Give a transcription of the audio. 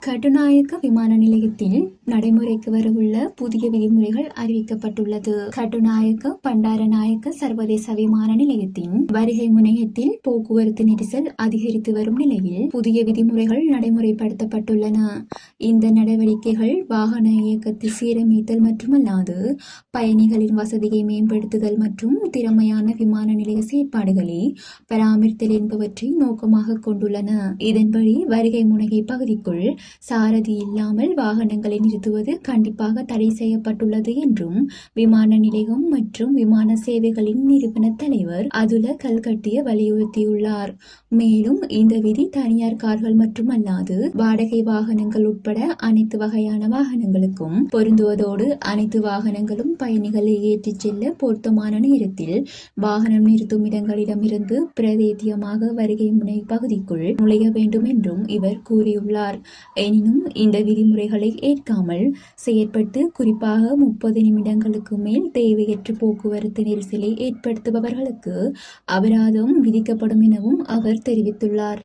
கட்டுநாயக்க விமான நிலையத்தில் நடைமுறைக்கு வரவுள்ள புதிய விதிமுறைகள் அறிவிக்கப்பட்டுள்ளது. கட்டுநாயக்க பண்டாரநாயக்க சர்வதேச விமான நிலையத்தின் வருகை முனையத்தில் போக்குவரத்து நெரிசல் அதிகரித்து வரும் நிலையில் புதிய விதிமுறைகள் நடைமுறைப்படுத்தப்பட்டுள்ளன. இந்த நடவடிக்கைகள் வாகன இயக்கத்தை சீரமைத்தல் மட்டுமல்லாது பயணிகளின் வசதியை மேம்படுத்துதல் மற்றும் திறமையான விமான நிலைய செயற்பாடுகளை பராமரித்தல் என்பவற்றை நோக்கமாக கொண்டுள்ளன. இதன்படி வருகை முனைய பகுதிக்குள் சாரதி இல்லாமல் வாகனங்களை நிறுத்துவது கண்டிப்பாக தடை செய்யப்பட்டுள்ளது என்றும் விமான நிலையம் மற்றும் விமான சேவைகளின் நிறுவன தலைவர் அதுல கல்கட்டிய வலியுறுத்தியுள்ளார். மேலும் இந்த விதி தனியார் கார்கள் மட்டுமல்லாது வாடகை வாகனங்கள் உட்பட அனைத்து வகையான வாகனங்களுக்கும் பொருந்துவதோடு அனைத்து வாகனங்களும் பயணிகளை ஏற்றிச் செல்ல பொருத்தமான நேரத்தில் வாகனம் நிறுத்தும் இடங்களிடமிருந்து பிரதேத்தியமாக வருகை முனை பகுதிக்குள் நுழைய வேண்டும் என்றும் இவர் கூறியுள்ளார். எனினும் இந்த விதிமுறைகளை ஏற்காமல் செயற்பட்டு குறிப்பாக 30 நிமிடங்களுக்கு மேல் தேவையற்ற போக்குவரத்து நெரிசலை ஏற்படுத்துபவர்களுக்கு அபராதம் விதிக்கப்படும் எனவும் அவர் தெரிவித்துள்ளார்.